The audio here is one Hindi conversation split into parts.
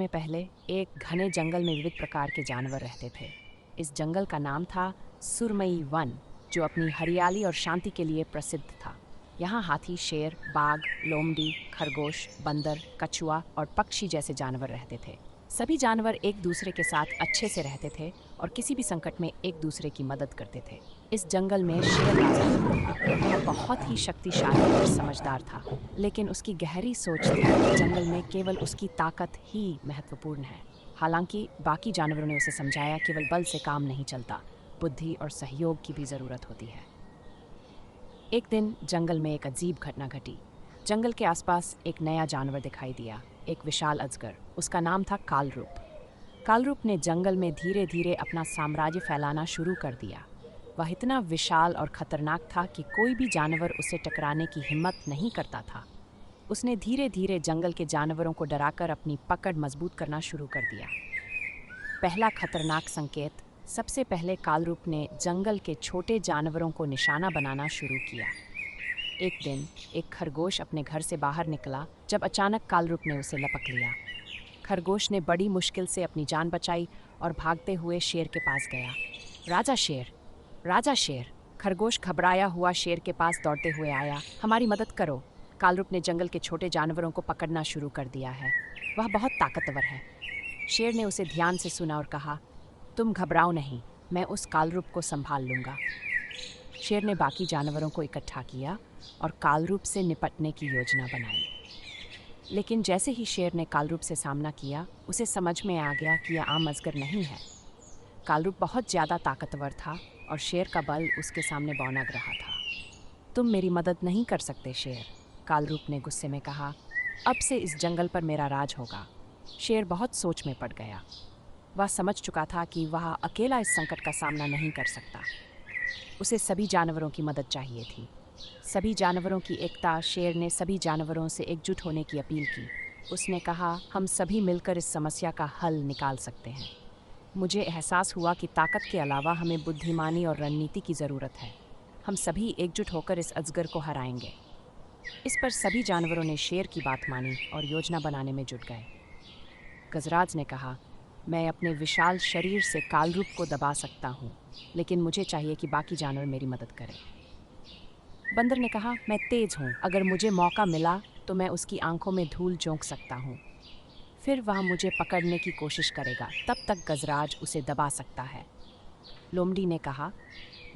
में पहले एक घने जंगल में विविध प्रकार के जानवर रहते थे। इस जंगल का नाम था सुरमई वन, जो अपनी हरियाली और शांति के लिए प्रसिद्ध था। यहाँ हाथी, शेर, बाघ, लोमड़ी, खरगोश, बंदर, कछुआ और पक्षी जैसे जानवर रहते थे। सभी जानवर एक दूसरे के साथ अच्छे से रहते थे और किसी भी संकट में एक दूसरे की मदद करते थे। इस जंगल में शेर राजा था। वह बहुत ही शक्तिशाली और समझदार था, लेकिन उसकी गहरी सोच थी कि जंगल में केवल उसकी ताकत ही महत्वपूर्ण है। हालांकि बाकी जानवरों ने उसे समझाया केवल बल से काम नहीं चलता, बुद्धि और सहयोग की भी जरूरत होती है। एक दिन जंगल में एक अजीब घटना घटी। जंगल के आसपास एक नया जानवर दिखाई दिया, एक विशाल अजगर। उसका नाम था कालरूप। कालरूप ने जंगल में धीरे धीरे अपना साम्राज्य फैलाना शुरू कर दिया। वह इतना विशाल और खतरनाक था कि कोई भी जानवर उसे टकराने की हिम्मत नहीं करता था। उसने धीरे धीरे जंगल के जानवरों को डराकर अपनी पकड़ मजबूत करना शुरू कर दिया। पहला खतरनाक संकेत। सबसे पहले कालरूप ने जंगल के छोटे जानवरों को निशाना बनाना शुरू किया। एक दिन एक खरगोश अपने घर से बाहर निकला जब अचानक कालरूप ने उसे लपक लिया। खरगोश ने बड़ी मुश्किल से अपनी जान बचाई और भागते हुए शेर के पास गया। राजा शेर, राजा शेर! खरगोश घबराया हुआ शेर के पास दौड़ते हुए आया। हमारी मदद करो। कालरूप ने जंगल के छोटे जानवरों को पकड़ना शुरू कर दिया है। वह बहुत ताकतवर है। शेर ने उसे ध्यान से सुना और कहा, तुम घबराओ नहीं, मैं उस कालरूप को संभाल लूंगा। शेर ने बाकी जानवरों को इकट्ठा किया और कालरूप से निपटने की योजना बनाई। लेकिन जैसे ही शेर ने कालरूप से सामना किया, उसे समझ में आ गया कि यह आम अजगर नहीं है। कालरूप बहुत ज्यादा ताकतवर था और शेर का बल उसके सामने बौना रहा था। तुम मेरी मदद नहीं कर सकते शेर, कालरूप ने गुस्से में कहा। अब से इस जंगल पर मेरा राज होगा। शेर बहुत सोच में पड़ गया। वह समझ चुका था कि वह अकेला इस संकट का सामना नहीं कर सकता। उसे सभी जानवरों की मदद चाहिए थी। सभी जानवरों की एकता। शेर ने सभी जानवरों से एकजुट होने की अपील की। उसने कहा, हम सभी मिलकर इस समस्या का हल निकाल सकते हैं। मुझे एहसास हुआ कि ताकत के अलावा हमें बुद्धिमानी और रणनीति की ज़रूरत है। हम सभी एकजुट होकर इस अजगर को हराएंगे। इस पर सभी जानवरों ने शेर की बात मानी और योजना बनाने में जुट गए। गजराज ने कहा, मैं अपने विशाल शरीर से कालरूप को दबा सकता हूँ, लेकिन मुझे चाहिए कि बाकी जानवर मेरी मदद करें। बंदर ने कहा, मैं तेज हूँ, अगर मुझे मौका मिला तो मैं उसकी आंखों में धूल झोंक सकता हूँ। फिर वह मुझे पकड़ने की कोशिश करेगा, तब तक गजराज उसे दबा सकता है। लोमड़ी ने कहा,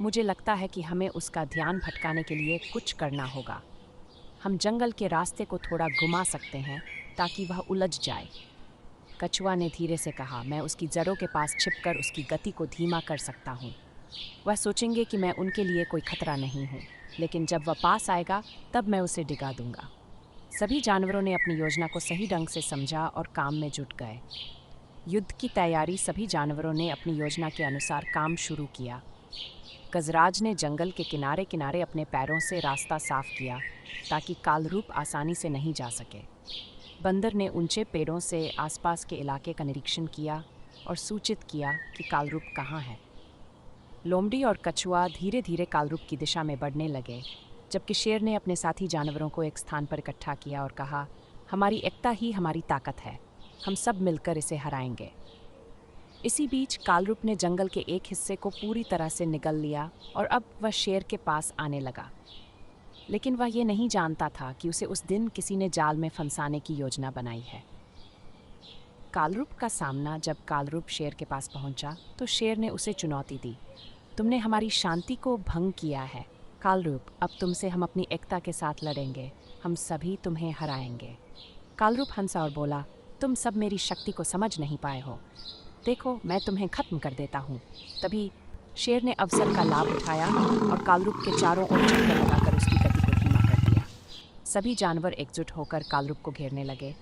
मुझे लगता है कि हमें उसका ध्यान भटकाने के लिए कुछ करना होगा। हम जंगल के रास्ते को थोड़ा घुमा सकते हैं ताकि वह उलझ जाए। कछुआ ने धीरे से कहा, मैं उसकी जड़ों के पास छिपकर उसकी गति को धीमा कर सकता हूँ। वह सोचेंगे कि मैं उनके लिए कोई खतरा नहीं हूँ, लेकिन जब वह पास आएगा तब मैं उसे डिगा दूंगा। सभी जानवरों ने अपनी योजना को सही ढंग से समझा और काम में जुट गए। युद्ध की तैयारी। सभी जानवरों ने अपनी योजना के अनुसार काम शुरू किया। गजराज ने जंगल के किनारे किनारे अपने पैरों से रास्ता साफ किया ताकि कालरूप आसानी से नहीं जा सके। बंदर ने ऊंचे पेड़ों से आसपास के इलाके का निरीक्षण किया और सूचित किया कि कालरूप कहाँ है। लोमड़ी और कछुआ धीरे धीरे कालरूप की दिशा में बढ़ने लगे, जबकि शेर ने अपने साथी जानवरों को एक स्थान पर इकट्ठा किया और कहा, हमारी एकता ही हमारी ताकत है, हम सब मिलकर इसे हराएंगे। इसी बीच कालरूप ने जंगल के एक हिस्से को पूरी तरह से निगल लिया और अब वह शेर के पास आने लगा। लेकिन वह ये नहीं जानता था कि उसे उस दिन किसी ने जाल में फंसाने की योजना बनाई है। कालरूप का सामना। जब कालरूप शेर के पास पहुंचा तो शेर ने उसे चुनौती दी, तुमने हमारी शांति को भंग किया है कालरूप, अब तुमसे हम अपनी एकता के साथ लड़ेंगे, हम सभी तुम्हें हराएंगे। कालरूप हंसा और बोला, तुम सब मेरी शक्ति को समझ नहीं पाए हो, देखो मैं तुम्हें खत्म कर देता हूँ। तभी शेर ने अवसर का लाभ उठाया और कालरूप के चारों ओर चक्कर लगाकर उसकी गति को धीमा कर दिया। सभी जानवर एकजुट होकर कालरूप को घेरने लगे।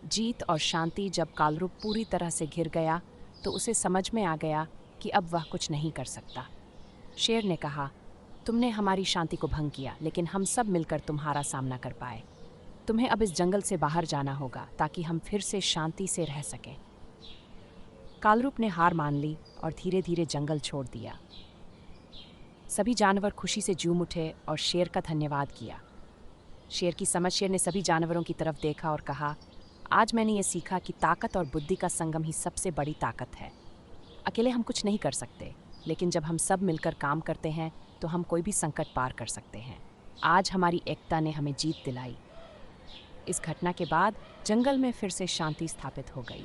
जीत और शांति। जब कालरूप पूरी तरह से घिर गया तो उसे समझ में आ गया कि अब वह कुछ नहीं कर सकता। शेर ने कहा, तुमने हमारी शांति को भंग किया, लेकिन हम सब मिलकर तुम्हारा सामना कर पाए। तुम्हें अब इस जंगल से बाहर जाना होगा ताकि हम फिर से शांति से रह सकें। कालरूप ने हार मान ली और धीरे धीरे जंगल छोड़ दिया। सभी जानवर खुशी से झूम उठे और शेर का धन्यवाद किया। शेर की समझ। शेर ने सभी जानवरों की तरफ देखा और कहा, आज मैंने ये सीखा कि ताकत और बुद्धि का संगम ही सबसे बड़ी ताकत है। अकेले हम कुछ नहीं कर सकते, लेकिन जब हम सब मिलकर काम करते हैं तो हम कोई भी संकट पार कर सकते हैं। आज हमारी एकता ने हमें जीत दिलाई। इस घटना के बाद जंगल में फिर से शांति स्थापित हो गई।